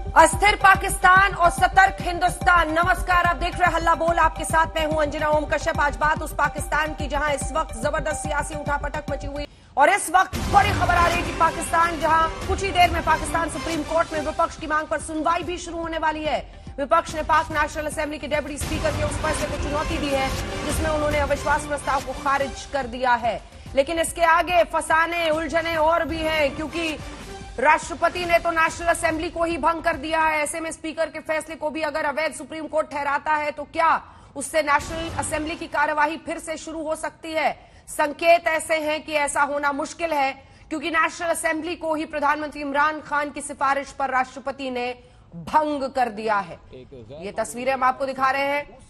अस्थिर पाकिस्तान और सतर्क हिंदुस्तान। नमस्कार, आप देख रहे हैं हल्ला बोल। आपके साथ मैं हूं अंजना ओम कश्यप। आज बात उस पाकिस्तान की जहां इस वक्त जबरदस्त सियासी उठापटक मची हुई और इस वक्त बड़ी खबर आ रही है कि पाकिस्तान जहां कुछ ही देर में पाकिस्तान सुप्रीम कोर्ट में विपक्ष की मांग पर सुनवाई भी शुरू होने वाली है। विपक्ष ने पाक नेशनल असेंबली के डेप्यूटी स्पीकर के उस फैसले को चुनौती दी है जिसमें उन्होंने अविश्वास प्रस्ताव को खारिज कर दिया है। लेकिन इसके आगे फसाने उलझने और भी हैं, क्योंकि राष्ट्रपति ने तो नेशनल असेंबली को ही भंग कर दिया है। ऐसे में स्पीकर के फैसले को भी अगर अवैध सुप्रीम कोर्ट ठहराता है तो क्या उससे नेशनल असेंबली की कार्यवाही फिर से शुरू हो सकती है? संकेत ऐसे हैं कि ऐसा होना मुश्किल है, क्योंकि नेशनल असेंबली को ही प्रधानमंत्री इमरान खान की सिफारिश पर राष्ट्रपति ने भंग कर दिया है। ये तस्वीरें हम आपको दिखा रहे हैं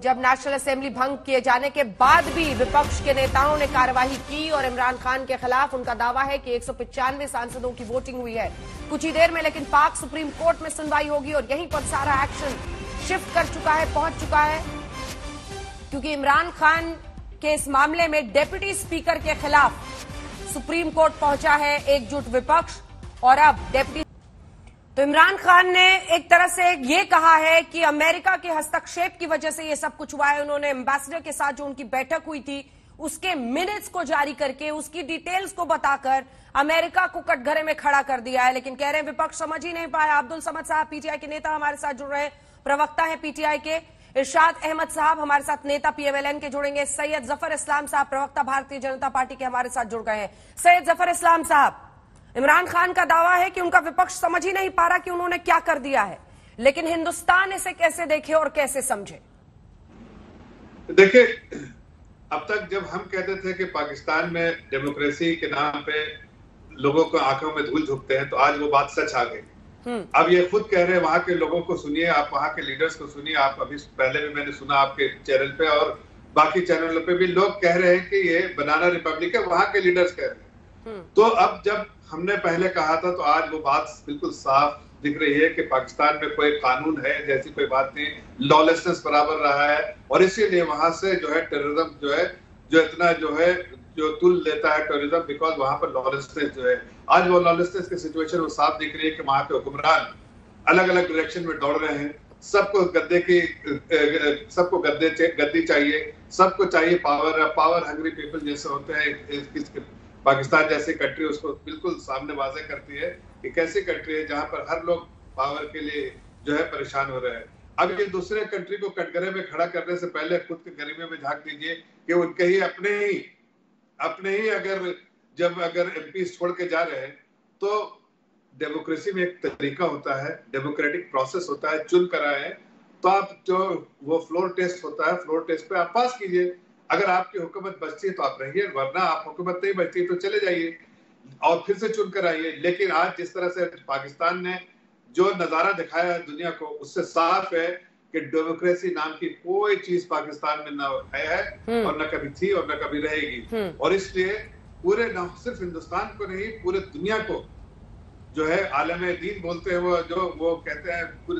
जब नेशनल असेंबली भंग किए जाने के बाद भी विपक्ष के नेताओं ने कार्यवाही की और इमरान खान के खिलाफ उनका दावा है कि 195 सांसदों की वोटिंग हुई है कुछ ही देर में। लेकिन पाक सुप्रीम कोर्ट में सुनवाई होगी और यहीं पर सारा एक्शन शिफ्ट कर चुका है, पहुंच चुका है, क्योंकि इमरान खान के इस मामले में डेप्यूटी स्पीकर के खिलाफ सुप्रीम कोर्ट पहुंचा है एकजुट विपक्ष। और अब डेप्यूटी तो इमरान खान ने एक तरह से ये कहा है कि अमेरिका के हस्तक्षेप की वजह से ये सब कुछ हुआ है। उन्होंने एम्बेसडर के साथ जो उनकी बैठक हुई थी उसके मिनट्स को जारी करके उसकी डिटेल्स को बताकर अमेरिका को कटघरे में खड़ा कर दिया है। लेकिन कह रहे हैं विपक्ष समझ ही नहीं पाया। अब्दुल समद साहब पीटीआई के नेता हमारे साथ जुड़ रहे हैं, प्रवक्ता है पीटीआई के। इरशाद अहमद साहब हमारे साथ नेता पीएमएलएन के जुड़ेंगे। सैयद जफर इस्लाम साहब प्रवक्ता भारतीय जनता पार्टी के हमारे साथ जुड़ गए हैं। सैयद जफर इस्लाम साहब, इमरान खान का दावा है कि उनका विपक्ष समझ ही नहीं पा रहा कि उन्होंने क्या कर दिया है, लेकिन हिंदुस्तान इसे कैसे देखे और कैसे समझे? देखिए, अब तक जब हम कहते थे कि पाकिस्तान में डेमोक्रेसी के नाम पे लोगों को आंखों में धूल झोंकते हैं, तो आज वो बात सच आ गई। अब ये खुद कह रहे हैं, वहां के लोगों को सुनिए, आप वहां के लीडर्स को सुनिए। आप अभी पहले भी मैंने सुना आपके चैनल पे और बाकी चैनलों पे भी लोग कह रहे हैं कि ये बनाना रिपब्लिक है, वहां के लीडर्स कह रहे हैं। तो अब जब हमने पहले कहा था तो आज वो बात बिल्कुल साफ दिख रही है कि पाकिस्तान में कोई कानून है जैसी कोई बात नहीं, लॉलेसनेस बराबर रहा है और इसीलिए वहां से जो है टेररिज्म जो इतना जो तुल लेता है टेररिज्म, बिकॉज वहां पर लॉलेसनेस जो है, आज वो लॉलेसनेस की सिचुएशन वो साफ दिख रही है कि वहां के हुक्मरान अलग अलग डायरेक्शन में दौड़ रहे हैं। सबको गद्दी चाहिए, सबको चाहिए पावर हंग्री पीपल जैसे होते हैं। पाकिस्तान जैसी कंट्री उसको बिल्कुल सामने वाज़ेह करती है कि कैसी कंट्री है जहां पर हर लोग पावर के लिए जो है परेशान हो रहे हैं। अब ये दूसरे कंट्री को कटघरे में खड़ा करने से पहले खुद के गरीबे में झांक दीजिए कि उनके ही अपने ही अगर एमपी छोड़ के जा रहे हैं, तो डेमोक्रेसी में एक तरीका होता है, डेमोक्रेटिक प्रोसेस होता है, चुन कर आए तो आप जो वो फ्लोर टेस्ट होता है, फ्लोर टेस्ट पे आप पास कीजिए। अगर आपकी हुकूमत बचती है तो आप रहिए, वरना आप हुकूमत नहीं बचती तो चले जाइए और फिर से चुन कर आइए। लेकिन आज जिस तरह से पाकिस्तान ने जो नजारा दिखाया है दुनिया को, उससे साफ है कि डेमोक्रेसी नाम की कोई चीज पाकिस्तान में ना है और न कभी थी और न कभी रहेगी। और इसलिए पूरे न सिर्फ हिंदुस्तान को नहीं, पूरे दुनिया को जो है आलम दीन बोलते हैं वो कहते हैं पूरे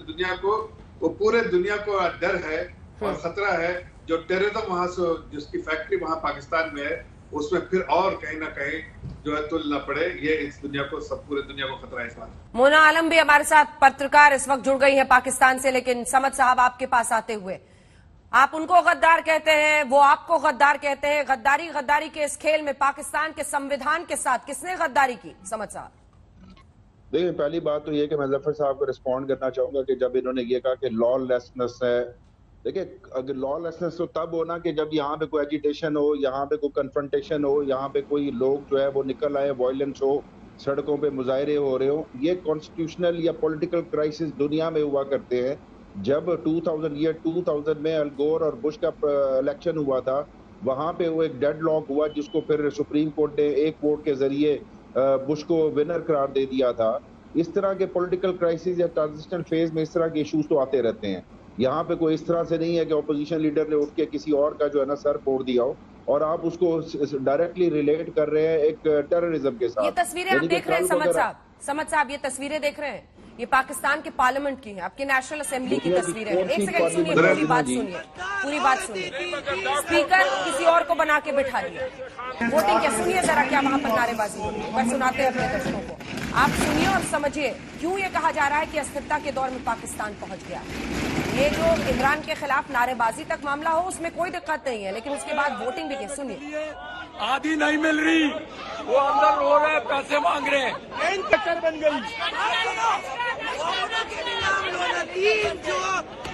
दुनिया को डर है और खतरा है। जो टेररिज्म वहां से जिसकी फैक्ट्री वहां पाकिस्तान में है, उसमें फिर और कहीं ना कहीं जो है तुल न पड़े, ये इस दुनिया को पूरे दुनिया को खतरा है इस बात। मोना आलम भी हमारे साथ पत्रकार इस वक्त जुड़ गई है पाकिस्तान से। लेकिन समद साहब आपके पास आते हुए, आप उनको गद्दार कहते हैं, वो आपको गद्दार कहते हैं। गद्दारी के इस खेल में पाकिस्तान के संविधान के साथ किसने गद्दारी की? समद साहब, देखिए, पहली बात तो ये कि मैं जफर साहब को रिस्पॉन्ड करना चाहूंगा कि जब इन्होंने ये कहा कि लॉलेसनेस है, देखिए अगर लॉलेसनेस तो तब होना कि जब यहाँ पे कोई एजिटेशन हो, यहाँ पे कोई कन्फ्रंटेशन हो, यहाँ पे कोई लोग जो है वो निकल आए, वायलेंस हो, सड़कों पे मुजाहरे हो रहे हो। ये कॉन्स्टिट्यूशनल या पॉलिटिकल क्राइसिस दुनिया में हुआ करते हैं। जब 2000 में अल गोर और बुश का इलेक्शन हुआ था, वहाँ पे वो एक डेडलॉक हुआ जिसको फिर सुप्रीम कोर्ट ने एक वोट के जरिए बुश को विनर करार दे दिया था। इस तरह के पॉलिटिकल क्राइसिस या ट्रांजिशनल फेज में इस तरह के इश्यूज तो आते रहते हैं। यहाँ पे कोई इस तरह से नहीं है कि ऑपोजिशन लीडर ने उठ के किसी और का जो है ना सर फोड़ दिया हो और आप उसको डायरेक्टली रिलेट कर रहे हैं एक टेररिज्म के साथ। ये तस्वीरें आप देख रहे हैं समद साहब, ये तस्वीरें देख रहे हैं, ये पाकिस्तान के पार्लियामेंट की है, आपकी नेशनल असेंबली की तस्वीरें हैं। एक सेकंड सुनिए, पूरी बात सुनिए। स्पीकर किसी और को बना के बिठा दिया, वोटिंग क्या? सुनिए जरा क्या वहां पर नारेबाजी, मैं सुनाते हैं अपने दर्शकों को। आप सुनिए और समझिए क्यों ये कहा जा रहा है कि अस्थिरता के दौर में पाकिस्तान पहुंच गया। ये जो इमरान के खिलाफ नारेबाजी तक मामला हो उसमें कोई दिक्कत नहीं है, लेकिन उसके बाद वोटिंग भी सुनिए। आधी नहीं मिल रही, वो अंदर रो रहे हैं, पैसे मांग रहे हैं, चक्कर बन गई।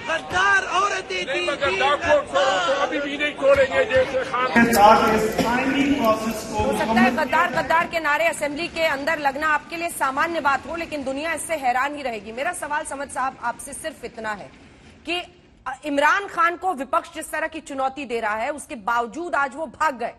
गद्दार औरतें थी, गद्दार को अभी भी नहीं छोड़ेंगे जैसे खान। हो सकता है गद्दार के नारे असेंबली के अंदर लगना आपके लिए सामान्य बात हो, लेकिन दुनिया इससे हैरान ही रहेगी। मेरा सवाल समझ साहब आपसे सिर्फ इतना है कि इमरान खान को विपक्ष जिस तरह की चुनौती दे रहा है उसके बावजूद आज वो भाग गए,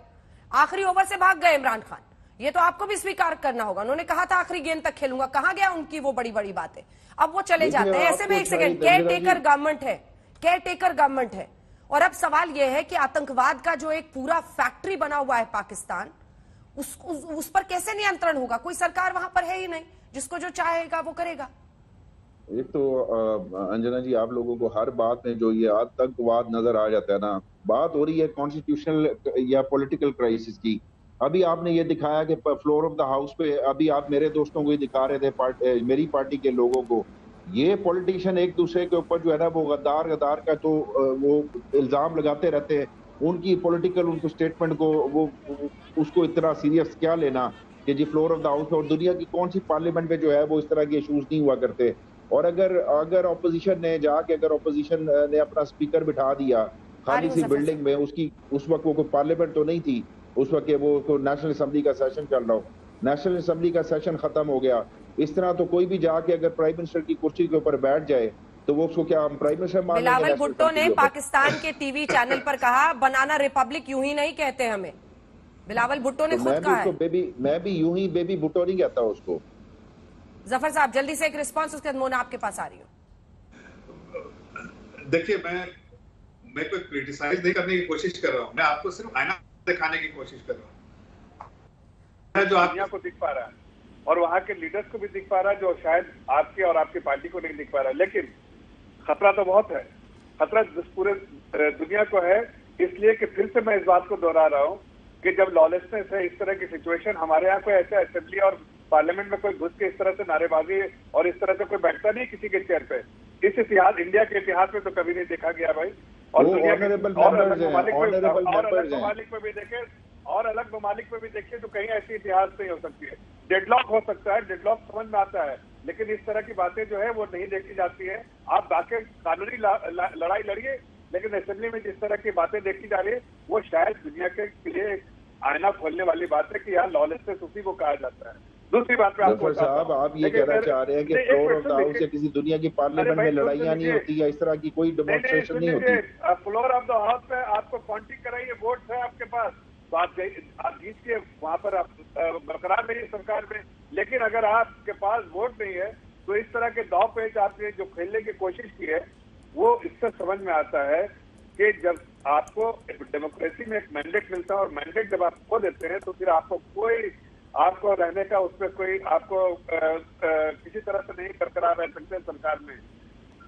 आखिरी ओवर से भाग गए इमरान खान। ये तो आपको भी स्वीकार करना होगा। उन्होंने कहा था आखिरी गेंद तक खेलूंगा, कहां गया उनकी वो बड़ी बड़ी बातें। अब वो चले जाते हैं। ऐसे में एक सेकंड, केयर टेकर गवर्नमेंट है, केयर टेकर गवर्नमेंट है, और अब सवाल यह है कि आतंकवाद का जो एक पूरा फैक्ट्री बना हुआ है पाकिस्तान, उस पर कैसे नियंत्रण होगा? कोई सरकार वहां पर है ही नहीं, जिसको जो चाहेगा वो करेगा। एक तो अंजना जी, आप लोगों को हर बात में जो ये आतंकवाद नजर आ जाता है ना, बात हो रही है कॉन्स्टिट्यूशनल या पॉलिटिकल क्राइसिस की। अभी आपने ये दिखाया कि फ्लोर ऑफ द हाउस पे, अभी आप मेरे दोस्तों को ही दिखा रहे थे, मेरी पार्टी के लोगों को, ये पॉलिटिशियन एक दूसरे के ऊपर जो है ना वो गद्दार का तो वो इल्जाम लगाते रहते हैं। उनकी पॉलिटिकल उनको स्टेटमेंट को वो उसको इतना सीरियस क्या लेना कि जी फ्लोर ऑफ द हाउस, और दुनिया की कौन सी पार्लियामेंट में जो है वो इस तरह के इशूज नहीं हुआ करते। और अगर ऑपोजिशन ने जाके अगर ऑपोजिशन ने अपना स्पीकर बिठा दिया खाली सी बिल्डिंग में, उसकी उस वक्त वो कोई पार्लियामेंट तो नहीं थी, उस वक्त वो नेशनल असेंबली का सेशन चल रहा हो, नेशनल असेंबली का सेशन खत्म हो गया। इस तरह तो कोई भी जाके अगर प्राइम मिनिस्टर की कुर्सी के ऊपर बैठ जाए तो वो उसको क्या हम प्राइम मिनिस्टर मान लेंगे? बिलावल भुट्टो ने पाकिस्तान के टीवी चैनल पर कहा बनाना रिपब्लिक यूं ही नहीं कहते हमें। बिलावल भुट्टो ने खुद कहा है। मैं भी यूं ही बेबी भुट्टो नहीं कहता उसको। जफर साहब जल्दी से एक रिस्पांस, उसके बाद मोना आपके पास आ रही हूँ। देखिए, मैं कोई क्रिटिसाइज नहीं करने की कोशिश कर रहा हूँ, मैं आपको सिर्फ आईना दिखाने की कोशिश कर रहा हूँ जो दुनिया को दिख पा रहा है और वहाँ के लीडर्स को भी दिख पा रहा है, जो शायद आपके और आपकी पार्टी को नहीं दिख पा रहा है। लेकिन खतरा तो बहुत है, खतरा पूरे दुनिया को है। इसलिए कि फिर से मैं इस बात को दोहरा रहा हूँ कि जब लॉलेसनेस है, इस तरह की सिचुएशन, हमारे यहाँ कोई ऐसे असेंबली और पार्लियामेंट में कोई घुस के इस तरह से नारेबाजी और इस तरह से कोई बैठता नहीं किसी के चेयर पे। इस इतिहास, इंडिया के इतिहास में तो कभी नहीं देखा गया भाई। और दुनिया के और अलग ममालिक में भी देखे, और अलग ममालिक में भी देखिए तो कहीं ऐसी इतिहास नहीं हो सकती है। डेडलॉक हो सकता है, डेडलॉक समझ में आता है, लेकिन इस तरह की बातें जो है वो नहीं देखी जाती है। आप बाकी कानूनी लड़ाई लड़िए, लेकिन असेंबली में जिस तरह की बातें देखी जा रही है वो शायद दुनिया के लिए आईना खोलने वाली बात है कि यार लॉलेसनेस उसी को कहा जाता है। दूसरी बात पे आपको साहब, आप ये कहना चाह रहे हैं कि फ्लोर ऑफ द हाउस या किसी दुनिया की पार्लियामेंट में लड़ाइयां नहीं होती या इस तरह की कोई डेमोन्स्ट्रेशन नहीं होती? फ्लोर ऑफ द हाउस पे आपको काउंटिंग कराइए, वोट है आपके पास, तो आप जीत के वहां पर आप बरकरार रहिए सरकार में। लेकिन अगर आपके पास वोट नहीं है तो इस तरह के दाव पेच आपने जो खेलने की कोशिश की है वो इससे समझ में आता है कि जब आपको डेमोक्रेसी में एक मैंडेट मिलता है और मैंडेट जब आप खो देते हैं तो फिर आपको रहने का उसमें कोई आपको किसी तरह से नहीं बरकरार रह सकते सरकार में।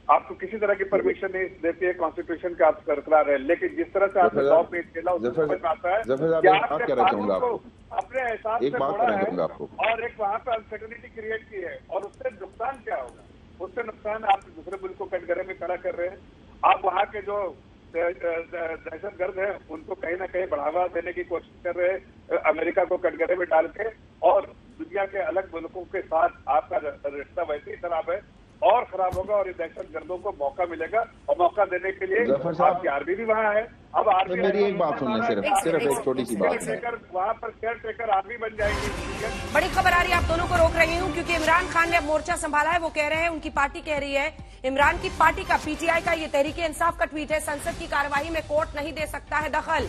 आपको किसी तरह की परमिशन नहीं देती है कॉन्स्टिट्यूशन का आप बरकरार है। लेकिन जिस तरह से आपने लॉ पेश खेला उसमें समझ में आता है कि आपने कानून को अपने हिसाब से मोड़ा है और एक वहाँ पे अनसर्टेनिटी क्रिएट की है, और उससे नुकसान क्या होगा? उससे नुकसान आप दूसरे मुल्क को कटघरे में खड़ा कर रहे हैं। आप वहाँ के जो दहशतगर्द है उनको कहीं ना कहीं बढ़ावा देने की कोशिश कर रहे हैं, अमेरिका को कटघरे में डाल के, और दुनिया के अलग मुल्कों के साथ आपका रिश्ता वैसे ही खराब है और खराब होगा, और दहशतगर्दों को मौका मिलेगा, और मौका देने के लिए आपकी आर्मी भी वहाँ है। अब आर्मी, मेरी एक बात सुनना, सिर्फ एक छोटी सी बात है, वहाँ पर केयर टेकर आर्मी बन जाएगी। बड़ी खबर आ रही है, आप दोनों को रोक रही हूँ क्योंकि इमरान खान ने अब मोर्चा संभाला है। वो कह रहे हैं, उनकी पार्टी कह रही है, इमरान की पार्टी का, पीटीआई का ये तहरीके इंसाफ का ट्वीट है, संसद की कार्यवाही में कोर्ट नहीं दे सकता है दखल।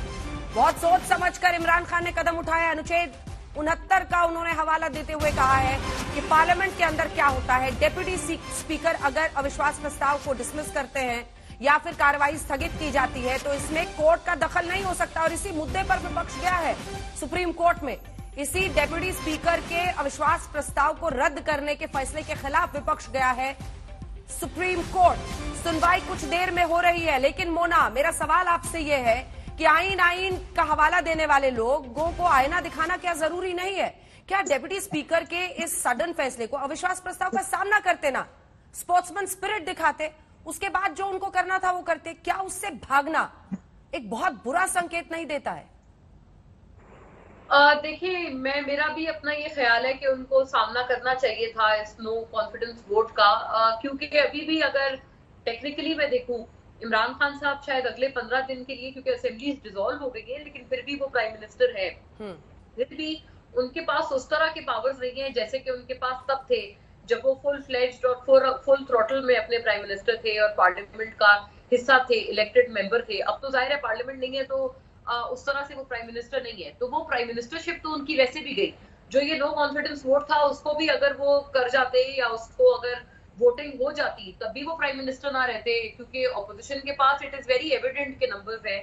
बहुत सोच समझकर इमरान खान ने कदम उठाया। अनुच्छेद 69 का उन्होंने हवाला देते हुए कहा है कि पार्लियामेंट के अंदर क्या होता है, डिप्टी स्पीकर अगर अविश्वास प्रस्ताव को डिसमिस करते हैं या फिर कार्रवाई स्थगित की जाती है तो इसमें कोर्ट का दखल नहीं हो सकता। और इसी मुद्दे पर विपक्ष गया है सुप्रीम कोर्ट में। इसी डिप्टी स्पीकर के अविश्वास प्रस्ताव को रद्द करने के फैसले के खिलाफ विपक्ष गया है सुप्रीम कोर्ट। सुनवाई कुछ देर में हो रही है, लेकिन मोना, मेरा सवाल आपसे यह है कि आईन का हवाला देने वाले लोगों को आईना दिखाना क्या जरूरी नहीं है? क्या डेप्यूटी स्पीकर के इस सडन फैसले को, अविश्वास प्रस्ताव का सामना करते ना, स्पोर्ट्समैन स्पिरिट दिखाते, उसके बाद जो उनको करना था वो करते, क्या उससे भागना एक बहुत बुरा संकेत नहीं देता है? देखिए, मेरा भी अपना ये ख्याल है कि उनको सामना करना चाहिए था इस नो कॉन्फिडेंस वोट का, क्योंकि अभी भी अगर टेक्निकली मैं देखूं, इमरान खान साहब शायद अगले 15 दिन के लिए, क्योंकि असेंबली डिसॉल्व हो गई है, लेकिन फिर भी वो प्राइम मिनिस्टर है, फिर भी उनके पास उस तरह के पावर्स नहीं है जैसे कि उनके पास तब थे जब वो फुल फ्लेज्ड और फुल थ्रॉटल में अपने प्राइम मिनिस्टर थे और पार्लियामेंट का हिस्सा थे, इलेक्टेड मेंबर थे। अब तो जाहिर है पार्लियामेंट नहीं है, तो उस तरह से वो प्राइम मिनिस्टर नहीं है, तो वो प्राइम मिनिस्टरशिप तो उनकी वैसे भी गई। जो ये नो कॉन्फिडेंस वोट था उसको भी अगर वो कर जाते या उसको अगर वोटिंग हो जाती तब भी वो प्राइम मिनिस्टर ना रहते, क्योंकि ऑपोजिशन के पास इट इज वेरी एविडेंट के नंबर्स हैं।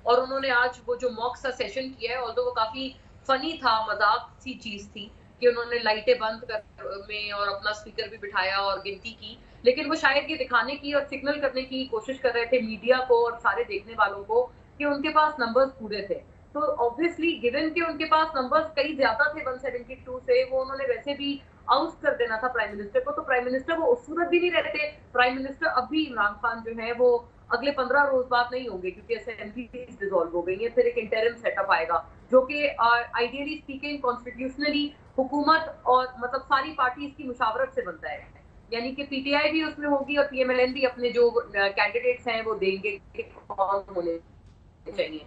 और उन्होंने आज वो जो मॉक सा सेशन किया है, ऑल्दो वो काफी फनी था, मजाक सी चीज थी कि उन्होंने लाइटें बंद कर में और अपना स्पीकर भी बिठाया और गिनती की, लेकिन वो शायद ये दिखाने की और सिग्नल करने की कोशिश कर रहे थे मीडिया को और सारे देखने वालों को कि उनके पास नंबर्स पूरे थे। तो ऑब्वियसली गिवन कि उनके पास नंबर्स कई ज्यादा थे 172 से, वो उन्होंने वैसे भी आउट कर देना था प्राइम मिनिस्टर को, तो प्राइम मिनिस्टर वो उस सूरत भी नहीं रहते। प्राइम मिनिस्टर अब भी इमरान खान जो है वो अगले 15 रोज बाद नहीं होंगे, क्योंकि असेंबली डिसॉल्व हो गई है, फिर एक इंटरिम सेटअप आएगा जो कि आइडियली स्पीकिंग कॉन्स्टिट्यूशनली हुकूमत और मतलब सारी पार्टीज की मुशावरत से बनता है, यानी कि पीटीआई भी उसमें होगी और पीएमएलएन भी अपने जो कैंडिडेट्स हैं वो देंगे कौन होने चाहिए।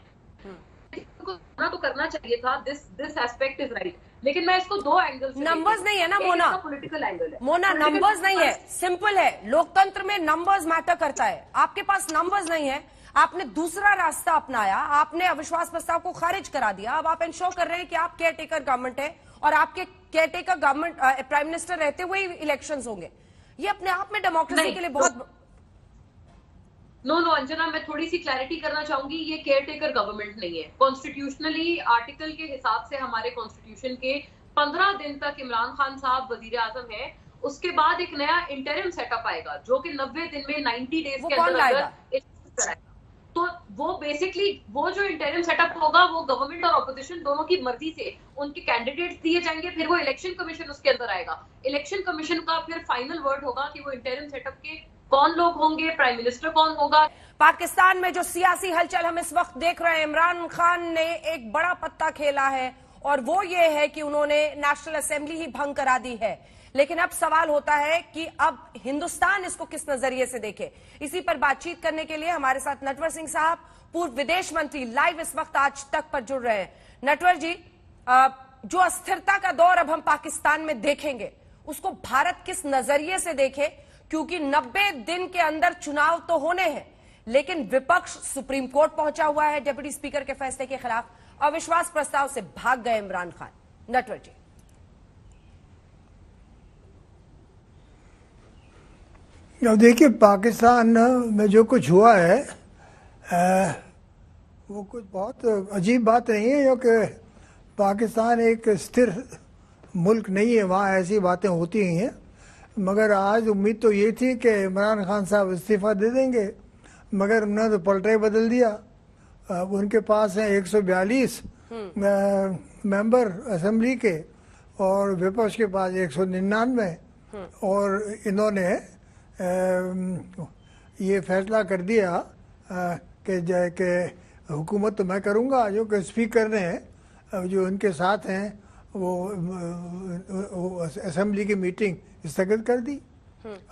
तो करना चाहिए था, दिस एस्पेक्ट इज राइट, लेकिन मैं इसको दो एंगल से, नंबर्स नहीं है ना मोना, पॉलिटिकल एंगल है मोना, नंबर्स नहीं है, सिंपल है, लोकतंत्र में नंबर्स मैटर करता है। आपके पास नंबर्स नहीं है, आपने दूसरा रास्ता अपनाया, आपने अविश्वास प्रस्ताव को खारिज करा दिया। अब आप इंश्योर कर रहे हैं कि आप केयर टेकर गवर्नमेंट है और आपके care taker government prime minister रहते हुए ही इलेक्शंस होंगे। ये अपने आप में डेमोक्रेसी के लिए बहुत नो अंजना, मैं थोड़ी सी क्लैरिटी करना चाहूंगी, ये केयर टेकर गवर्नमेंट नहीं है। कॉन्स्टिट्यूशनली आर्टिकल के हिसाब से हमारे कॉन्स्टिट्यूशन के 15 दिन तक इमरान खान साहब वजीर आजम है, उसके बाद एक नया इंटरिम सेटअप आएगा जो कि 90 दिन में 90 डेज के अंदर, तो वो बेसिकली वो जो इंटरिम सेटअप होगा वो गवर्नमेंट और ऑपोजिशन दोनों की मर्जी से उनके कैंडिडेट्स दिए जाएंगे, फिर वो इलेक्शन कमीशन उसके अंदर आएगा। इलेक्शन कमीशन का फिर फाइनल वर्ड होगा कि वो इंटरिम सेटअप के कौन लोग होंगे, प्राइम मिनिस्टर कौन होगा। पाकिस्तान में जो सियासी हलचल हम इस वक्त देख रहे हैं, इमरान खान ने एक बड़ा पत्ता खेला है और वो ये है कि उन्होंने नेशनल असेंबली ही भंग करा दी है। लेकिन अब सवाल होता है कि अब हिंदुस्तान इसको किस नजरिए से देखे। इसी पर बातचीत करने के लिए हमारे साथ नटवर सिंह साहब, पूर्व विदेश मंत्री, लाइव इस वक्त आज तक पर जुड़ रहे हैं। नटवर जी, जो अस्थिरता का दौर अब हम पाकिस्तान में देखेंगे उसको भारत किस नजरिए से देखे, क्योंकि 90 दिन के अंदर चुनाव तो होने हैं, लेकिन विपक्ष सुप्रीम कोर्ट पहुंचा हुआ है डिप्टी स्पीकर के फैसले के खिलाफ, अविश्वास प्रस्ताव से भाग गए इमरान खान। नटवर जी, अब देखिए पाकिस्तान में जो कुछ हुआ है वो कुछ बहुत अजीब बात नहीं है, क्योंकि पाकिस्तान एक स्थिर मुल्क नहीं है, वहाँ ऐसी बातें होती ही हैं। मगर आज उम्मीद तो ये थी कि इमरान खान साहब इस्तीफ़ा दे देंगे, मगर उन्होंने तो पलटा ही बदल दिया। उनके पास हैं 142 मेंबर असेंबली के और विपक्ष के पास 199, और इन्होंने ये फैसला कर दिया कि हुकूमत तो मैं करूँगा, जो कि स्पीकर ने जो उनके साथ हैं वो असेंबली की मीटिंग स्थगित कर दी।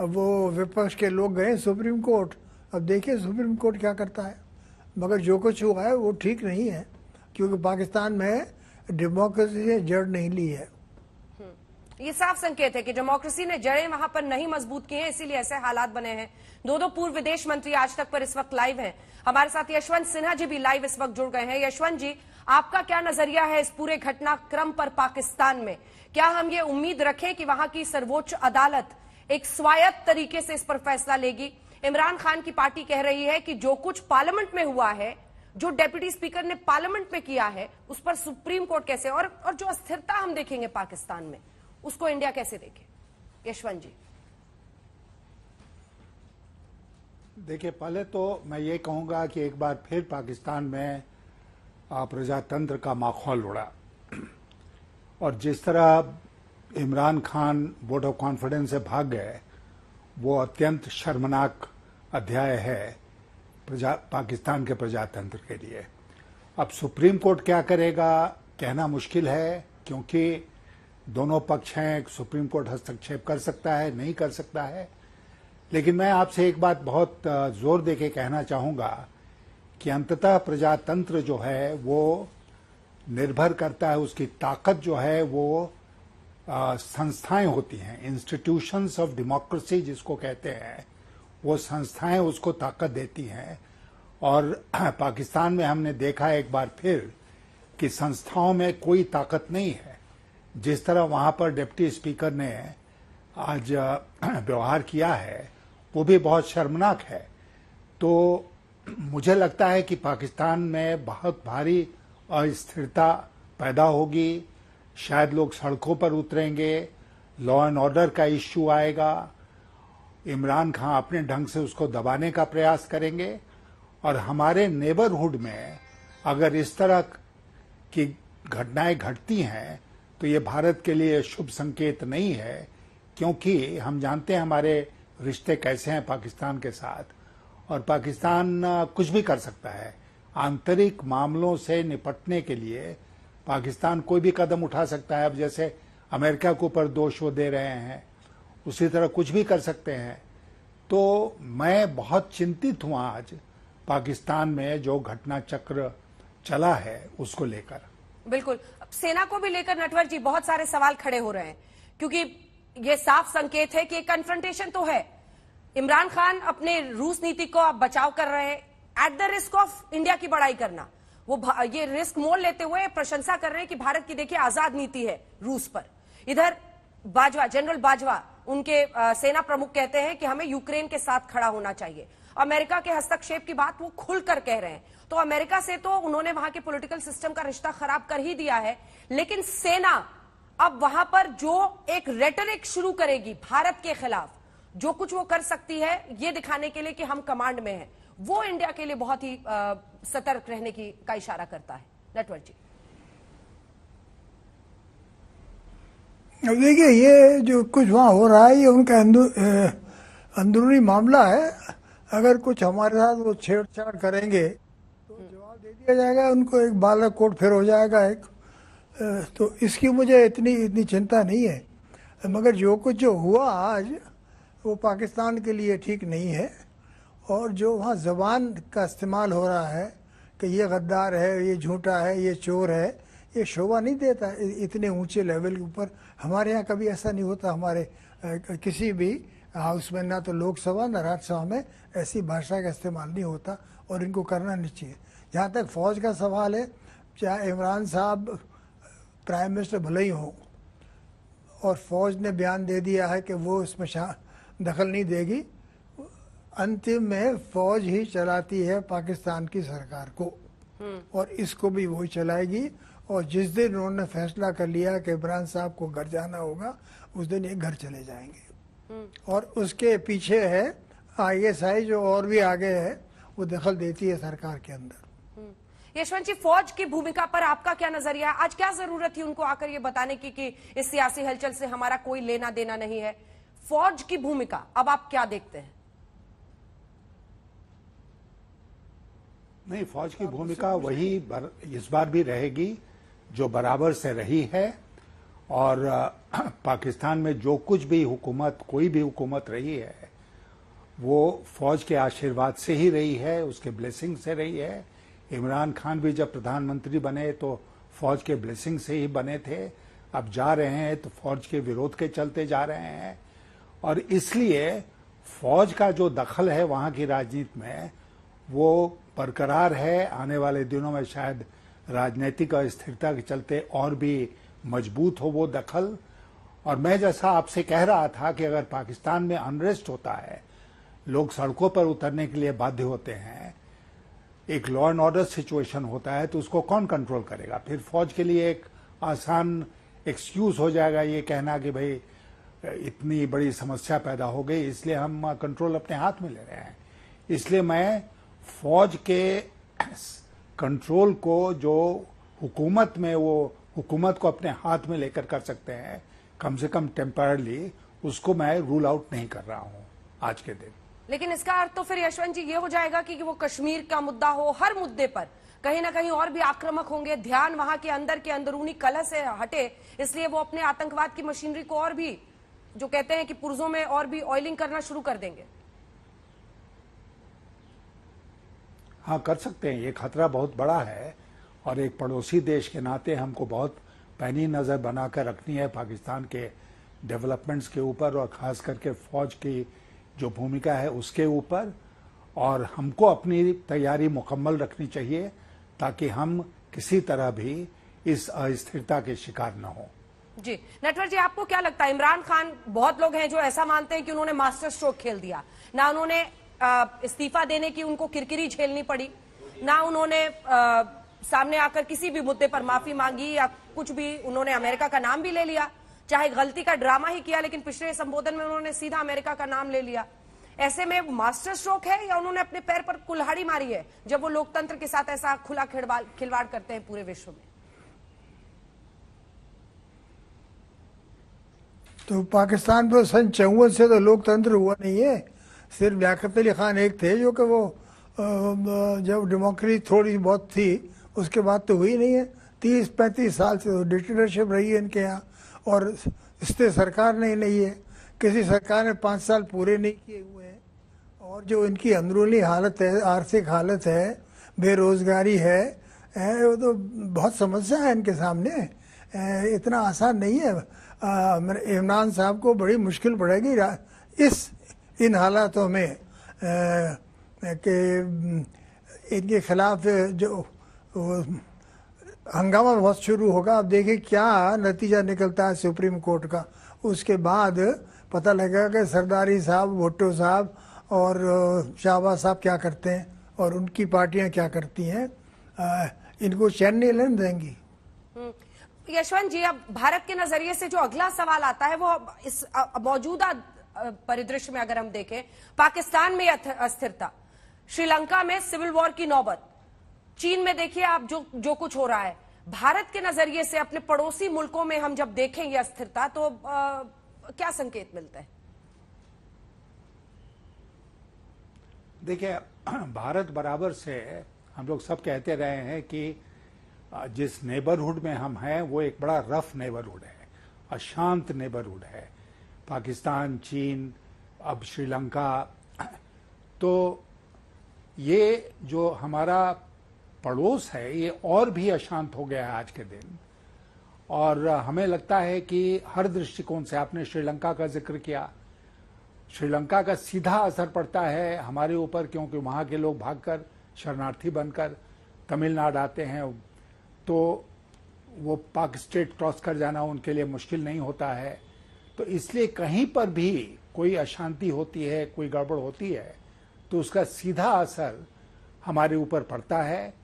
अब वो विपक्ष के लोग गए सुप्रीम कोर्ट, अब देखिए सुप्रीम कोर्ट क्या करता है। मगर जो कुछ हुआ है वो ठीक नहीं है, क्योंकि पाकिस्तान में डेमोक्रेसी ने जड़ नहीं ली है। ये साफ संकेत है कि डेमोक्रेसी ने जड़ें वहां पर नहीं मजबूत की हैं, इसीलिए ऐसे हालात बने हैं। दो पूर्व विदेश मंत्री आज तक पर इस वक्त लाइव हैं। हमारे साथ यशवंत सिन्हा जी भी लाइव इस वक्त जुड़ गए हैं। यशवंत जी, आपका क्या नजरिया है इस पूरे घटनाक्रम पर पाकिस्तान में? क्या हम ये उम्मीद रखें कि वहां की सर्वोच्च अदालत एक स्वायत्त तरीके से इस पर फैसला लेगी? इमरान खान की पार्टी कह रही है कि जो कुछ पार्लियामेंट में हुआ है, जो डेप्यूटी स्पीकर ने पार्लियामेंट में किया है, उस पर सुप्रीम कोर्ट कैसे, और जो अस्थिरता हम देखेंगे पाकिस्तान में, उसको इंडिया कैसे देखे? यशवंत जी, देखिए, पहले तो मैं ये कहूंगा कि एक बार फिर पाकिस्तान में प्रजातंत्र का माहौल उड़ा और जिस तरह Imran Khan vote of confidence से भाग गए, वो अत्यंत शर्मनाक अध्याय है पाकिस्तान के प्रजातंत्र के लिए। अब सुप्रीम कोर्ट क्या करेगा कहना मुश्किल है, क्योंकि दोनों पक्ष हैं। सुप्रीम कोर्ट हस्तक्षेप कर सकता है, नहीं कर सकता है। लेकिन मैं आपसे एक बात बहुत जोर देके कहना चाहूंगा कि अंततः प्रजातंत्र जो है वो निर्भर करता है, उसकी ताकत जो है वो संस्थाएं होती हैं, इंस्टीट्यूशंस ऑफ डेमोक्रेसी जिसको कहते हैं, वो संस्थाएं उसको ताकत देती हैं। और पाकिस्तान में हमने देखा एक बार फिर कि संस्थाओं में कोई ताकत नहीं है। जिस तरह वहां पर डिप्टी स्पीकर ने आज व्यवहार किया है वो भी बहुत शर्मनाक है। तो मुझे लगता है कि पाकिस्तान में बहुत भारी अस्थिरता पैदा होगी, शायद लोग सड़कों पर उतरेंगे, लॉ एंड ऑर्डर का इश्यू आएगा, इमरान खान अपने ढंग से उसको दबाने का प्रयास करेंगे। और हमारे नेबरहुड में अगर इस तरह की घटनाएं घटती हैं तो ये भारत के लिए शुभ संकेत नहीं है, क्योंकि हम जानते हैं हमारे रिश्ते कैसे हैं पाकिस्तान के साथ, और पाकिस्तान कुछ भी कर सकता है। आंतरिक मामलों से निपटने के लिए पाकिस्तान कोई भी कदम उठा सकता है। अब जैसे अमेरिका के ऊपर दोष वो दे रहे हैं, उसी तरह कुछ भी कर सकते हैं। तो मैं बहुत चिंतित हूं आज पाकिस्तान में जो घटना चक्र चला है उसको लेकर। बिल्कुल, सेना को भी लेकर नटवर जी बहुत सारे सवाल खड़े हो रहे हैं, क्योंकि ये साफ संकेत है कि कन्फ्रंटेशन तो है। इमरान खान अपने रूस नीति को अब बचाव कर रहे हैं, at the risk of India की बड़ाई करना। वो ये रिस्क मोल लेते हुए प्रशंसा कर रहे हैं कि भारत की देखिए आजाद नीति है रूस पर। इधर बाजवा, जनरल बाजवा, उनके सेना प्रमुख कहते हैं कि हमें यूक्रेन के साथ खड़ा होना चाहिए। अमेरिका के हस्तक्षेप की बात वो खुलकर कह रहे हैं। तो अमेरिका से तो उन्होंने वहां के पॉलिटिकल सिस्टम का रिश्ता खराब कर ही दिया है, लेकिन सेना अब वहां पर जो एक रेटरिक शुरू करेगी भारत के खिलाफ, जो कुछ वो कर सकती है ये दिखाने के लिए कि हम कमांड में हैं, वो इंडिया के लिए बहुत ही सतर्क रहने का इशारा करता है। नटवर जी, देखिए ये जो कुछ वहां हो रहा है ये उनका अंदरूनी मामला है। अगर कुछ हमारे साथ वो छेड़छाड़ करेंगे तो जवाब दे दिया जाएगा उनको, एक बालाकोट फिर हो जाएगा एक। तो इसकी मुझे इतनी चिंता नहीं है। मगर जो कुछ जो हुआ आज वो पाकिस्तान के लिए ठीक नहीं है। और जो वहाँ ज़बान का इस्तेमाल हो रहा है कि ये गद्दार है, ये झूठा है, ये चोर है, ये शोभा नहीं देता इतने ऊंचे लेवल के ऊपर। हमारे यहाँ कभी ऐसा नहीं होता, हमारे किसी भी हाउस में, ना तो लोकसभा ना राज्यसभा में ऐसी भाषा का इस्तेमाल नहीं होता, और इनको करना नहीं चाहिए। जहाँ तक फ़ौज का सवाल है, चाहे इमरान साहब प्राइम मिनिस्टर भले ही हों और फ़ौज ने बयान दे दिया है कि वो इसमें दखल नहीं देगी, अंतिम में फ़ौज ही चलाती है पाकिस्तान की सरकार को, और इसको भी वही चलाएगी। और जिस दिन उन्होंने फैसला कर लिया कि इमरान साहब को घर जाना होगा, उस दिन ये घर चले जाएंगे। और उसके पीछे है ISI जो और भी आगे है, वो दखल देती है सरकार के अंदर। यशवंत जी, फौज की भूमिका पर आपका क्या नजरिया है? आज क्या जरूरत थी उनको आकर ये बताने की कि इस सियासी हलचल से हमारा कोई लेना देना नहीं है? फौज की भूमिका अब आप क्या देखते हैं? नहीं, फौज की भूमिका वही इस बार भी रहेगी जो बराबर से रही है। और पाकिस्तान में जो कुछ भी हुकूमत, कोई भी हुकूमत रही है, वो फौज के आशीर्वाद से ही रही है, उसके ब्लेसिंग से रही है। इमरान खान भी जब प्रधानमंत्री बने तो फौज के ब्लेसिंग से ही बने थे। अब जा रहे हैं तो फौज के विरोध के चलते जा रहे हैं। और इसलिए फौज का जो दखल है वहां की राजनीति में वो बरकरार है। आने वाले दिनों में शायद राजनीतिक अस्थिरता के चलते और भी मजबूत हो वो दखल। और मैं जैसा आपसे कह रहा था कि अगर पाकिस्तान में अनरेस्ट होता है, लोग सड़कों पर उतरने के लिए बाध्य होते हैं, एक लॉ एंड ऑर्डर सिचुएशन होता है, तो उसको कौन कंट्रोल करेगा? फिर फौज के लिए एक आसान एक्सक्यूज हो जाएगा ये कहना कि भाई इतनी बड़ी समस्या पैदा हो गई इसलिए हम कंट्रोल अपने हाथ में ले रहे हैं। इसलिए मैं फौज के कंट्रोल को, जो हुकूमत में वो हुकूमत को अपने हाथ में लेकर कर सकते हैं, कम से कम टेम्परली, उसको मैं रूल आउट नहीं कर रहा हूं आज के दिन। लेकिन इसका अर्थ तो फिर यशवंत जी ये हो जाएगा कि वो कश्मीर का मुद्दा हो, हर मुद्दे पर कहीं ना कहीं और भी आक्रामक होंगे, ध्यान वहां के अंदर के अंदरूनी कलह से हटे, इसलिए वो अपने आतंकवाद की मशीनरी को और भी, जो कहते हैं कि पुर्जों में और भी ऑयलिंग करना शुरू कर देंगे। हाँ, कर सकते हैं। ये खतरा बहुत बड़ा है और एक पड़ोसी देश के नाते हमको बहुत पैनी नजर बनाकर रखनी है पाकिस्तान के डेवलपमेंट्स के ऊपर और खास करके फौज की जो भूमिका है उसके ऊपर, और हमको अपनी तैयारी मुकम्मल रखनी चाहिए ताकि हम किसी तरह भी इस अस्थिरता के शिकार न हो। जी नटवर जी, आपको क्या लगता है, इमरान खान, बहुत लोग हैं जो ऐसा मानते हैं कि उन्होंने मास्टर स्ट्रोक खेल दिया, ना उन्होंने इस्तीफा देने की उनको किरकिरी झेलनी पड़ी, ना उन्होंने सामने आकर किसी भी मुद्दे पर माफी मांगी या कुछ भी, उन्होंने अमेरिका का नाम भी ले लिया, चाहे गलती का ड्रामा ही किया, लेकिन पिछले संबोधन में उन्होंने सीधा अमेरिका का नाम ले लिया। ऐसे में मास्टर स्ट्रोक है या उन्होंने अपने पैर पर कुल्हाड़ी मारी है जब वो लोकतंत्र के साथ ऐसा खुला खिलवाड़ करते हैं पूरे विश्व में? तो पाकिस्तान में सन 54 से तो लोकतंत्र हुआ नहीं है। सिर्फ लियाकत अली खान एक थे जो कि वो जब डेमोक्रेसी थोड़ी बहुत थी उसके बाद तो हुई नहीं है। 30-35 साल से तो डिक्टेटरशिप रही है इनके यहाँ, और स्थिर सरकार नहीं है, किसी सरकार ने 5 साल पूरे नहीं किए हुए हैं। और जो इनकी अंदरूनी हालत है, आर्थिक हालत है, बेरोजगारी है, वो तो बहुत समस्या है इनके सामने। इतना आसान नहीं है। इमरान साहब को बड़ी मुश्किल पड़ेगी इन हालातों में कि इनके खिलाफ जो हंगामा बहुत शुरू होगा। अब देखिए क्या नतीजा निकलता है सुप्रीम कोर्ट का, उसके बाद पता लगेगा कि सरदारी साहब, भुट्टो साहब और शाहबाज साहब क्या करते हैं और उनकी पार्टियां क्या करती हैं। इनको चैन नहीं लेने देंगी। यशवंत जी, अब भारत के नजरिए से जो अगला सवाल आता है वो इस मौजूदा परिदृश्य में अगर हम देखें, पाकिस्तान में अस्थिरता, श्रीलंका में सिविल वॉर की नौबत, चीन में देखिए आप जो कुछ हो रहा है, भारत के नजरिए से अपने पड़ोसी मुल्कों में हम जब देखें ये अस्थिरता तो क्या संकेत मिलता है? देखिए, भारत बराबर से हम लोग सब कहते रहे हैं कि जिस नेबरहुड में हम हैं वो एक बड़ा रफ नेबरहुड है, अशांत नेबरहुड है। पाकिस्तान, चीन, अब श्रीलंका, तो ये जो हमारा पड़ोस है ये और भी अशांत हो गया है आज के दिन। और हमें लगता है कि हर दृष्टिकोण से, आपने श्रीलंका का जिक्र किया, श्रीलंका का सीधा असर पड़ता है हमारे ऊपर, क्योंकि वहां के लोग भागकर शरणार्थी बनकर तमिलनाडु आते हैं, तो वो पाक स्टेट क्रॉस कर जाना उनके लिए मुश्किल नहीं होता है। तो इसलिए कहीं पर भी कोई अशांति होती है, कोई गड़बड़ होती है, तो उसका सीधा असर हमारे ऊपर पड़ता है।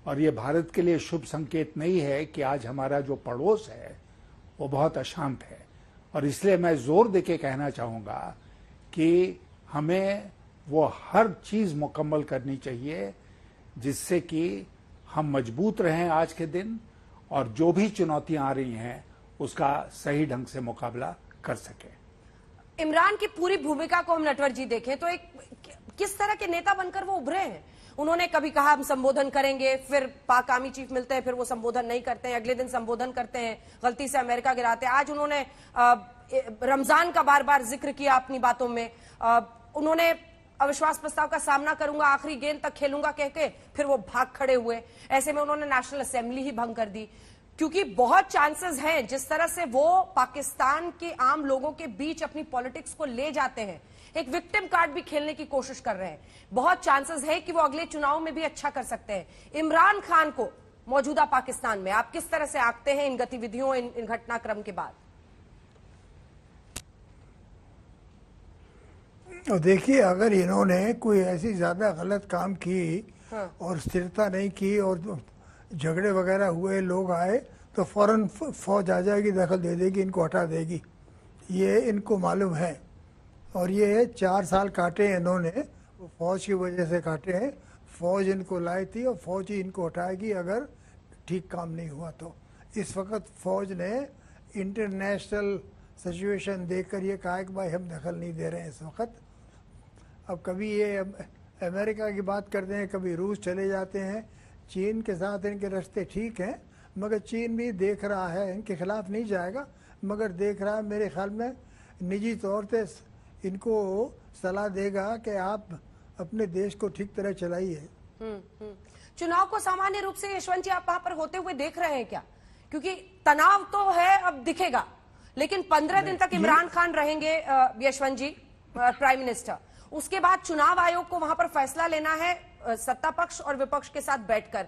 और ये भारत के लिए शुभ संकेत नहीं है कि आज हमारा जो पड़ोस है वो बहुत अशांत है। और इसलिए मैं जोर देके कहना चाहूँगा कि हमें वो हर चीज़ मुकम्मल करनी चाहिए जिससे कि हम मजबूत रहें आज के दिन, और जो भी चुनौतियां आ रही हैं उसका सही ढंग से मुकाबला कर सके। इमरान की पूरी भूमिका को हम नटवर जी देखें तो एक किस तरह के नेता बनकर वो उभरे हैं। उन्होंने कभी कहा हम संबोधन करेंगे, फिर पाक आर्मी चीफ मिलते हैं, फिर वो संबोधन नहीं करते हैं, अगले दिन संबोधन करते हैं, गलती से अमेरिका गिराते हैं। आज उन्होंने रमजान का बार बार जिक्र किया अपनी बातों में। उन्होंने अविश्वास प्रस्ताव का सामना करूंगा, आखिरी गेंद तक खेलूंगा कह के फिर वो भाग खड़े हुए। ऐसे में उन्होंने नेशनल असेंबली ही भंग कर दी, क्योंकि बहुत चांसेस हैं जिस तरह से वो पाकिस्तान के आम लोगों के बीच अपनी पॉलिटिक्स को ले जाते हैं, एक विक्टिम कार्ड भी खेलने की कोशिश कर रहे हैं। बहुत चांसेस है कि वो अगले चुनाव में भी अच्छा कर सकते हैं। इमरान खान को मौजूदा पाकिस्तान में आप किस तरह से आंकते हैं इन गतिविधियों, इन घटनाक्रम के बाद? और देखिए, अगर इन्होंने कोई ऐसी ज्यादा गलत काम की और स्थिरता नहीं की और झगड़े वगैरह हुए, लोग आए, तो फौरन फौज आ जाएगी, दखल दे देगी, इनको हटा देगी। ये इनको मालूम है। और ये 4 साल काटे इन्होंने, वो फौज की वजह से काटे हैं। फौज इनको लाई थी और फौज ही इनको हटाएगी अगर ठीक काम नहीं हुआ तो। इस वक्त फौज ने इंटरनेशनल सिचुएशन देखकर ये कहा कि भाई हम दखल नहीं दे रहे हैं इस वक्त। अब कभी ये अमेरिका की बात करते हैं, कभी रूस चले जाते हैं। चीन के साथ इनके रास्ते ठीक हैं, मगर चीन भी देख रहा है, इनके खिलाफ नहीं जाएगा मगर देख रहा है, मेरे ख्याल में निजी तौर पे इनको सलाह देगा कि आप अपने देश को ठीक तरह चलाइए। चुनाव को सामान्य रूप से यशवंत जी आप वहां पर होते हुए देख रहे हैं क्या? क्योंकि तनाव तो है, अब दिखेगा, लेकिन 15 दिन तक इमरान खान रहेंगे यशवंत जी प्राइम मिनिस्टर। उसके बाद चुनाव आयोग को वहां पर फैसला लेना है सत्ता पक्ष और विपक्ष के साथ बैठकर।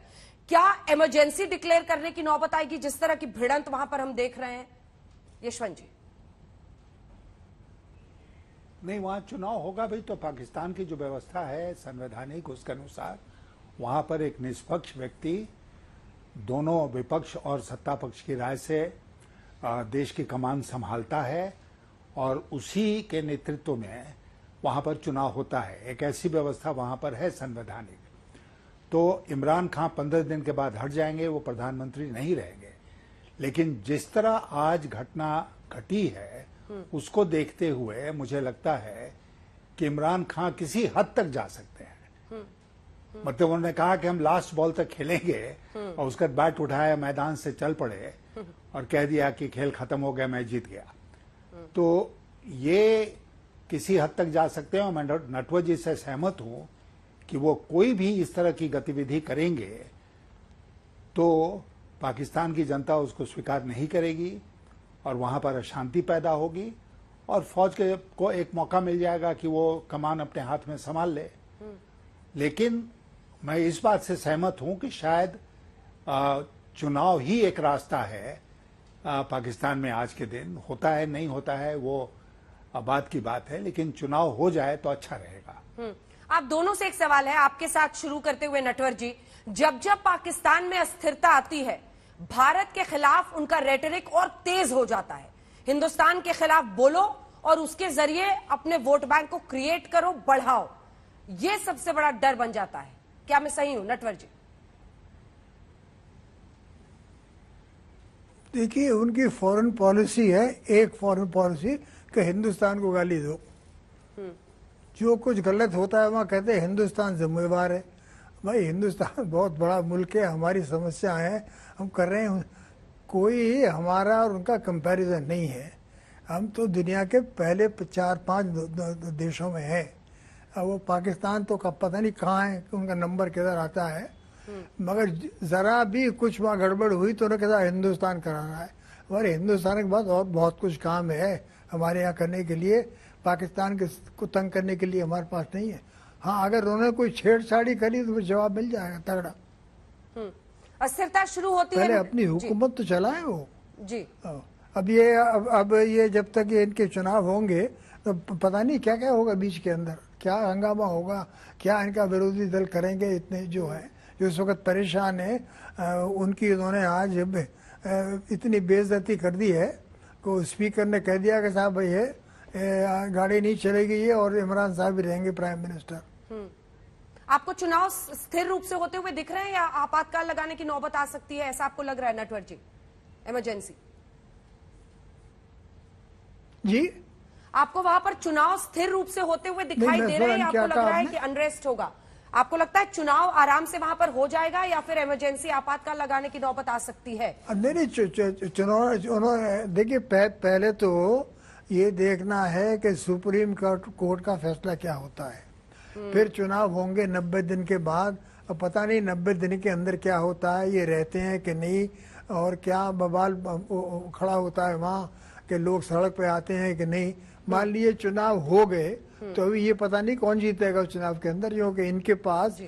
क्या इमरजेंसी डिक्लेयर करने की नौबत आएगी जिस तरह की भिड़ंत वहां पर हम देख रहे हैं यशवंत जी? नहीं, वहां चुनाव होगा भाई, तो पाकिस्तान की जो व्यवस्था है संवैधानिक, उसके अनुसार वहां पर एक निष्पक्ष व्यक्ति दोनों विपक्ष और सत्ता पक्ष की राय से देश की कमान संभालता है और उसी के नेतृत्व में वहां पर चुनाव होता है। एक ऐसी व्यवस्था वहां पर है संवैधानिक। तो इमरान खान 15 दिन के बाद हट जाएंगे, वो प्रधानमंत्री नहीं रहेंगे। लेकिन जिस तरह आज घटना घटी है उसको देखते हुए मुझे लगता है कि इमरान खान किसी हद तक जा सकते हैं। मतलब उन्होंने कहा कि हम लास्ट बॉल तक खेलेंगे और उसका बैट उठाया, मैदान से चल पड़े और कह दिया कि खेल खत्म हो गया, मैं जीत गया। तो ये किसी हद तक जा सकते हैं और मैं नटवर जी से सहमत हूं कि वो कोई भी इस तरह की गतिविधि करेंगे तो पाकिस्तान की जनता उसको स्वीकार नहीं करेगी और वहां पर अशांति पैदा होगी और फौज को एक मौका मिल जाएगा कि वो कमान अपने हाथ में संभाल ले। लेकिन मैं इस बात से सहमत हूं कि शायद चुनाव ही एक रास्ता है पाकिस्तान में आज के दिन। होता है नहीं होता है वो बात की बात है, लेकिन चुनाव हो जाए तो अच्छा रहेगा। आप दोनों से एक सवाल है, आपके साथ शुरू करते हुए नटवर जी, जब जब पाकिस्तान में अस्थिरता आती है भारत के खिलाफ उनका रेटरिक और तेज हो जाता है। हिंदुस्तान के खिलाफ बोलो और उसके जरिए अपने वोट बैंक को क्रिएट करो, बढ़ाओ, ये सबसे बड़ा डर बन जाता है। क्या मैं सही हूं नटवर जी? देखिए, उनकी फॉरेन पॉलिसी है, एक फॉरेन पॉलिसी कि हिंदुस्तान को गाली दो। जो कुछ गलत होता है वहां कहते हैं हिंदुस्तान जिम्मेवार है। भाई हिंदुस्तान बहुत बड़ा मुल्क है, हमारी समस्या है, हम कर रहे हैं। कोई हमारा और उनका कंपैरिजन नहीं है। हम तो दुनिया के पहले 4-5 देशों में हैं। अब वो पाकिस्तान तो पता नहीं कहाँ है, उनका नंबर किधर आता है, मगर जरा भी कुछ वहाँ गड़बड़ हुई तो उन्होंने कहा हिंदुस्तान करा रहा है। हमारे हिंदुस्तान के बाद और बहुत कुछ काम है हमारे यहाँ करने के लिए, पाकिस्तान को तंग करने के लिए हमारे पास नहीं है। हाँ, अगर उन्होंने कोई छेड़छाड़ी करी तो जवाब मिल जाएगा तगड़ा। अस्थिरता शुरू होती पहले है, अपनी हुकूमत तो चलाए वो जी। अब ये जब तक ये इनके चुनाव होंगे तो पता नहीं क्या क्या होगा बीच के अंदर, क्या हंगामा होगा, क्या इनका विरोधी दल करेंगे। इतने जो है जो इस वक्त परेशान है, उनकी उन्होंने आज इतनी बेइज्जती कर दी है को स्पीकर ने कह दिया कि साहब भाई ये गाड़ी नहीं चलेगी ये, और इमरान साहब भी रहेंगे प्राइम मिनिस्टर। आपको चुनाव स्थिर रूप से होते हुए दिख रहे हैं या आपातकाल लगाने की नौबत आ सकती है, ऐसा आपको लग रहा है नटवर जी? इमरजेंसी जी, आपको वहां पर चुनाव स्थिर रूप से होते हुए दिखाई दे रहे हैं या आपको लग रहा है कि अनरेस्ट होगा? आपको लगता है चुनाव आराम से वहां पर हो जाएगा या फिर इमरजेंसी आपातकाल लगाने की नौबत आ सकती है? नहीं, चुनाव देखिए, पहले तो ये देखना है कि सुप्रीम कोर्ट का फैसला क्या होता है। फिर चुनाव होंगे 90 दिन के बाद। अब पता नहीं 90 दिन के अंदर क्या होता है, ये रहते हैं कि नहीं, और क्या बवाल खड़ा होता है वहाँ कि लोग सड़क पे आते हैं कि नहीं। मान लीजिए चुनाव हो गए तो अभी ये पता नहीं कौन जीतेगा उस चुनाव के अंदर, क्योंकि इनके पास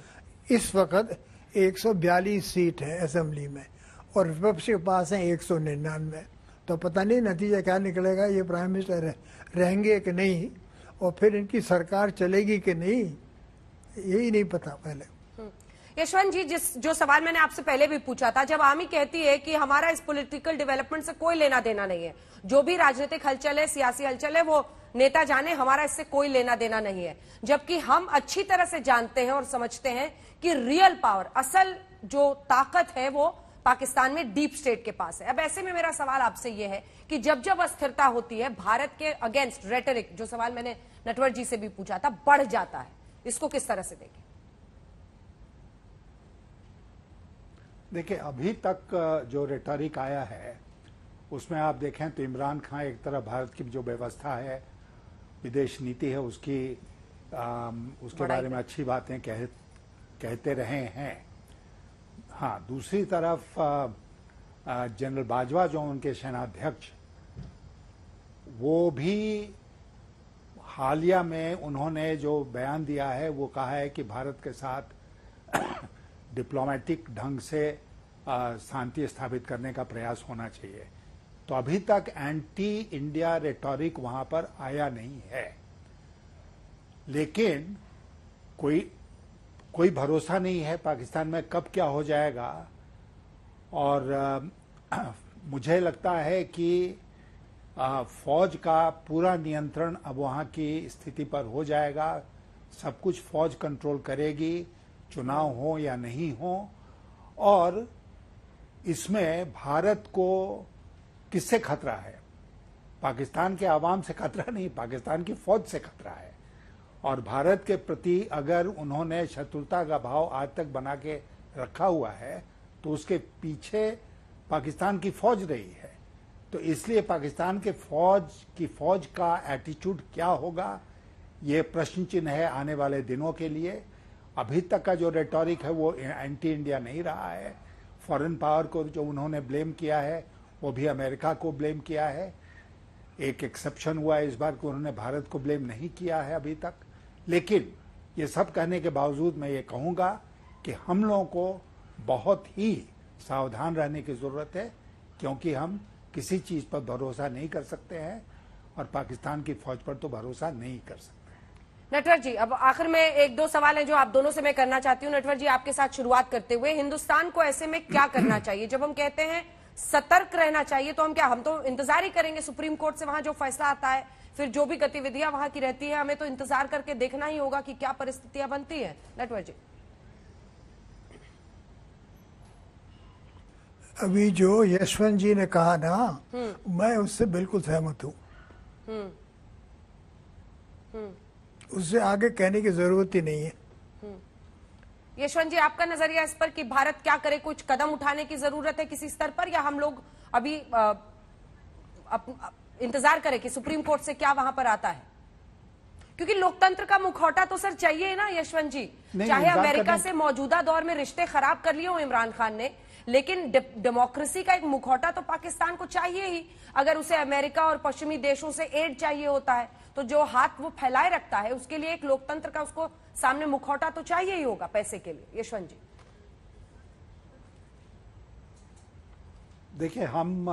इस वक्त 142 सीट है असेंबली में और विपक्ष के पास है 199। तो पता नहीं नतीजा क्या निकलेगा, ये प्राइम मिनिस्टर रहेंगे कि नहीं और फिर इनकी सरकार चलेगी कि नहीं, यही नहीं पता पहले। यशवंत जी, जो सवाल मैंने आपसे पहले भी पूछा था, जब आर्मी कहती है कि हमारा इस पॉलिटिकल डेवलपमेंट से कोई लेना देना नहीं है, जो भी राजनीतिक हलचल है, सियासी हलचल है, वो नेता जाने, हमारा इससे कोई लेना देना नहीं है, जबकि हम अच्छी तरह से जानते हैं और समझते हैं कि रियल पावर, असल जो ताकत है वो पाकिस्तान में डीप स्टेट के पास है। अब ऐसे में मेरा सवाल आपसे यह है कि जब जब अस्थिरता होती है, भारत के अगेंस्ट रेटरिक, जो सवाल मैंने नटवर जी से भी पूछा था, बढ़ जाता है। इसको किस तरह से देखें? देखिए, अभी तक जो रेटरिक आया है उसमें आप देखें तो इमरान खान एक तरफ भारत की जो व्यवस्था है, विदेश नीति है, उसके बारे में अच्छी बातें कहते रहे हैं। हाँ, दूसरी तरफ जनरल बाजवा जो उनके सेनाध्यक्ष, वो भी हालिया में उन्होंने जो बयान दिया है वो कहा है कि भारत के साथ डिप्लोमेटिक ढंग से शांति स्थापित करने का प्रयास होना चाहिए। तो अभी तक एंटी इंडिया रेटोरिक वहां पर आया नहीं है, लेकिन कोई भरोसा नहीं है पाकिस्तान में कब क्या हो जाएगा। और मुझे लगता है कि फौज का पूरा नियंत्रण अब वहां की स्थिति पर हो जाएगा। सब कुछ फौज कंट्रोल करेगी, चुनाव हो या नहीं हो। और इसमें भारत को किससे खतरा है? पाकिस्तान के आवाम से खतरा नहीं, पाकिस्तान की फौज से खतरा है। और भारत के प्रति अगर उन्होंने शत्रुता का भाव आज तक बना के रखा हुआ है तो उसके पीछे पाकिस्तान की फौज रही है। तो इसलिए पाकिस्तान के फौज का एटीट्यूड क्या होगा, ये प्रश्न चिन्ह है आने वाले दिनों के लिए। अभी तक का जो रेटोरिक है वो एंटी इंडिया नहीं रहा है। फॉरेन पावर को जो उन्होंने ब्लेम किया है वो भी अमेरिका को ब्लेम किया है। एक एक्सेप्शन हुआ है इस बार कि उन्होंने भारत को ब्लेम नहीं किया है अभी तक। लेकिन ये सब कहने के बावजूद मैं ये कहूंगा कि हम लोगों को बहुत ही सावधान रहने की जरूरत है, क्योंकि हम किसी चीज पर भरोसा नहीं कर सकते हैं और पाकिस्तान की फौज पर तो भरोसा नहीं कर सकते। नटवर जी, अब आखिर में एक दो सवाल हैं जो आप दोनों से मैं करना चाहती हूँ। नटवर जी, आपके साथ शुरुआत करते हुए, हिंदुस्तान को ऐसे में क्या करना चाहिए? जब हम कहते हैं सतर्क रहना चाहिए तो हम तो इंतजार ही करेंगे सुप्रीम कोर्ट से वहां जो फैसला आता है, फिर जो भी गतिविधियां वहां की रहती है, हमें तो इंतजार करके देखना ही होगा कि क्या परिस्थितियां बनती है। नटवर जी, अभी जो यशवंत जी ने कहा ना, मैं उससे बिल्कुल सहमत हूं। उससे आगे कहने की जरूरत ही नहीं है। यशवंत जी, आपका नजरिया इस पर कि भारत क्या करे? कुछ कदम उठाने की जरूरत है किसी स्तर पर, या हम लोग अभी इंतजार करें कि सुप्रीम कोर्ट से क्या वहां पर आता है? क्योंकि लोकतंत्र का मुखौटा तो सर चाहिए ना यशवंत जी। चाहे अमेरिका से मौजूदा दौर में रिश्ते खराब कर लिए हो इमरान खान ने, लेकिन डेमोक्रेसी का एक मुखौटा तो पाकिस्तान को चाहिए ही। अगर उसे अमेरिका और पश्चिमी देशों से एड चाहिए होता है तो जो हाथ वो फैलाए रखता है, उसके लिए एक लोकतंत्र का उसको सामने मुखौटा तो चाहिए ही होगा पैसे के लिए। यशवंत जी, देखिए, हम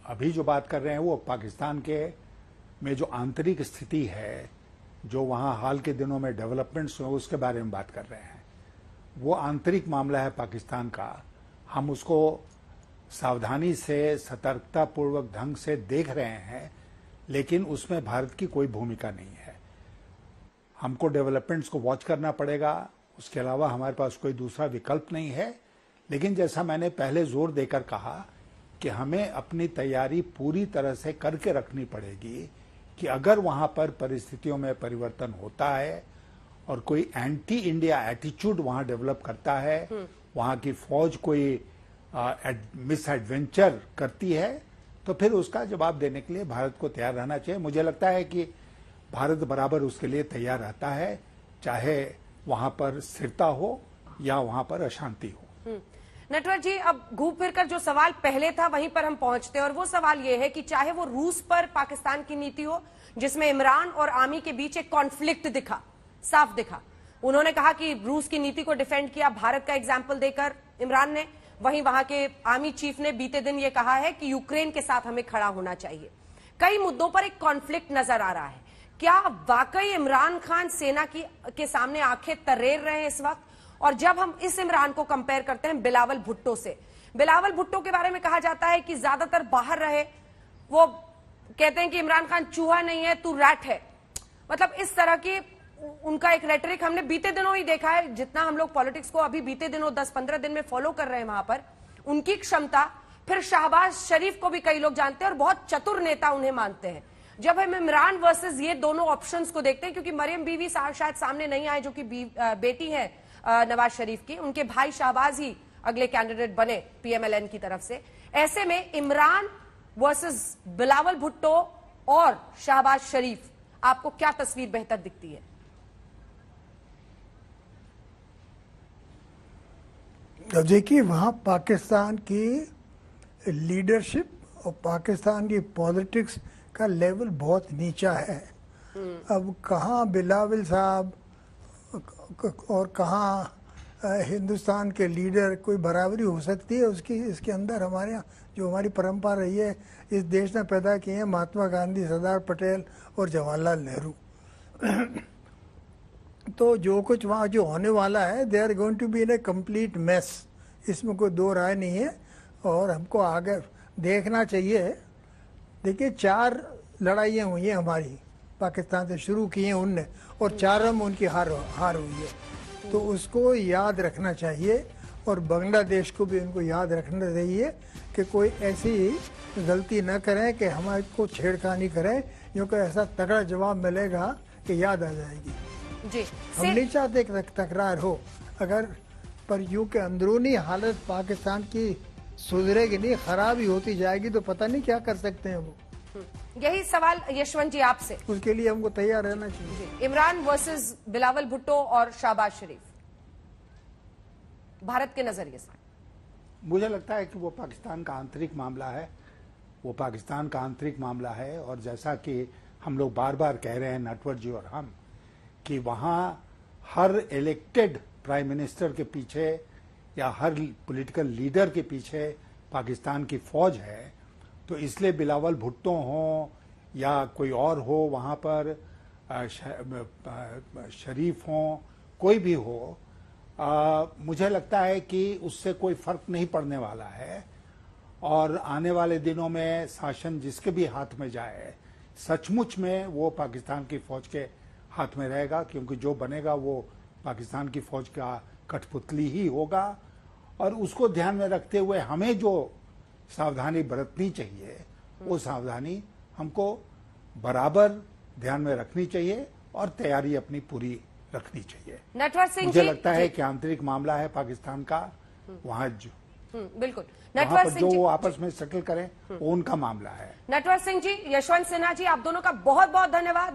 अभी जो बात कर रहे हैं वो पाकिस्तान के में जो आंतरिक स्थिति है, जो वहां हाल के दिनों में डेवलपमेंट्स हुए, उसके बारे में बात कर रहे हैं। वो आंतरिक मामला है पाकिस्तान का। हम उसको सावधानी से, सतर्कतापूर्वक ढंग से देख रहे हैं, लेकिन उसमें भारत की कोई भूमिका नहीं है। हमको डेवलपमेंट्स को वॉच करना पड़ेगा, उसके अलावा हमारे पास कोई दूसरा विकल्प नहीं है। लेकिन जैसा मैंने पहले जोर देकर कहा कि हमें अपनी तैयारी पूरी तरह से करके रखनी पड़ेगी कि अगर वहां पर परिस्थितियों में परिवर्तन होता है और कोई एंटी इंडिया एटीट्यूड वहां डेवलप करता है, वहां की फौज कोई मिस एडवेंचर करती है, तो फिर उसका जवाब देने के लिए भारत को तैयार रहना चाहिए। मुझे लगता है कि भारत बराबर उसके लिए तैयार रहता है, चाहे वहां पर स्थिरता हो या वहां पर अशांति हो। नटवर जी, अब घूम फिर कर जो सवाल पहले था वहीं पर हम पहुंचते हैं, और वो सवाल ये है कि चाहे वो रूस पर पाकिस्तान की नीति हो, जिसमें इमरान और आर्मी के बीच एक कॉन्फ्लिक्ट दिखा, साफ दिखा। उन्होंने कहा कि रूस की नीति को डिफेंड किया भारत का एग्जाम्पल देकर इमरान ने, वहीं वहां के आर्मी चीफ ने बीते दिन ये कहा है कि यूक्रेन के साथ हमें खड़ा होना चाहिए। कई मुद्दों पर एक कॉन्फ्लिक्ट नजर आ रहा है। क्या वाकई इमरान खान सेना के सामने आंखें तरेर रहे हैं इस वक्त? और जब हम इस इमरान को कंपेयर करते हैं बिलावल भुट्टो से, बिलावल भुट्टो के बारे में कहा जाता है कि ज्यादातर बाहर रहे, वो कहते हैं कि इमरान खान चूहा नहीं है तू रैट है, मतलब इस तरह की उनका एक रेटरिक हमने बीते दिनों ही देखा है, जितना हम लोग पॉलिटिक्स को अभी बीते दिनों 10-15 दिन में फॉलो कर रहे हैं वहां पर, उनकी क्षमता, फिर शहबाज शरीफ को भी कई लोग जानते हैं और बहुत चतुर नेता उन्हें मानते हैं। जब हम इमरान वर्सेस ये दोनों ऑप्शंस को देखते हैं, क्योंकि मरियम बीवी शायद सामने नहीं आए, जो कि बेटी है नवाज शरीफ की, उनके भाई शहबाज ही अगले कैंडिडेट बने पीएमएलएन की तरफ से, ऐसे में इमरान वर्सेस बिलावल भुट्टो और शहबाज शरीफ, आपको क्या तस्वीर बेहतर दिखती है? देखिए, वहां पाकिस्तान की लीडरशिप और पाकिस्तान की पॉलिटिक्स का लेवल बहुत नीचा है। अब कहाँ बिलावल साहब और कहाँ हिंदुस्तान के लीडर कोई बराबरी हो सकती है उसकी? इसके अंदर हमारे यहाँ जो हमारी परंपरा रही है, इस देश ने पैदा किए हैं महात्मा गांधी, सरदार पटेल और जवाहरलाल नेहरू। तो जो कुछ वहाँ जो होने वाला है, they are going to be in a complete mess, इसमें कोई दो राय नहीं है। और हमको आगे देखना चाहिए। देखिए, 4 लड़ाइयाँ हुई हैं हमारी, पाकिस्तान से शुरू की हैं उनने, और 4 में उनकी हार हुई है। तो उसको याद रखना चाहिए, और बांग्लादेश को भी उनको याद रखना चाहिए कि कोई ऐसी गलती न करें कि हमारे को छेड़खानी करें, क्योंकि ऐसा तगड़ा जवाब मिलेगा कि याद आ जाएगी। जी, हम नहीं चाहते कि तकरार हो, अगर पर यूं के अंदरूनी हालत पाकिस्तान की सुधरेगी नहीं, खराब ही होती जाएगी, तो पता नहीं क्या कर सकते हैं वो। यही सवाल यशवंत जी आपसे, उसके लिए हमको तैयार रहना चाहिए। इमरान वर्सेस बिलावल भुट्टो और शहबाज शरीफ, भारत के नजरिए से। मुझे लगता है कि वो पाकिस्तान का आंतरिक मामला है, वो पाकिस्तान का आंतरिक मामला है। और जैसा कि हम लोग बार बार कह रहे हैं, नटवर जी और हम, कि वहां हर इलेक्टेड प्राइम मिनिस्टर के पीछे या हर पॉलिटिकल लीडर के पीछे पाकिस्तान की फौज है। तो इसलिए बिलावल भुट्टो हो या कोई और हो, वहां पर शरीफ हो, कोई भी हो, मुझे लगता है कि उससे कोई फर्क नहीं पड़ने वाला है। और आने वाले दिनों में शासन जिसके भी हाथ में जाए, सचमुच में वो पाकिस्तान की फौज के हाथ में रहेगा, क्योंकि जो बनेगा वो पाकिस्तान की फौज का कठपुतली ही होगा। और उसको ध्यान में रखते हुए हमें जो सावधानी बरतनी चाहिए, वो सावधानी हमको बराबर ध्यान में रखनी चाहिए और तैयारी अपनी पूरी रखनी चाहिए। नटवर सिंह मुझे जी, लगता है कि आंतरिक मामला है पाकिस्तान का, वहां बिल्कुल नटवर सिंह जो आपस में सेटल करें, वो उनका मामला है। नटवर सिंह जी, यशवंत सिन्हा जी, आप दोनों का बहुत बहुत धन्यवाद।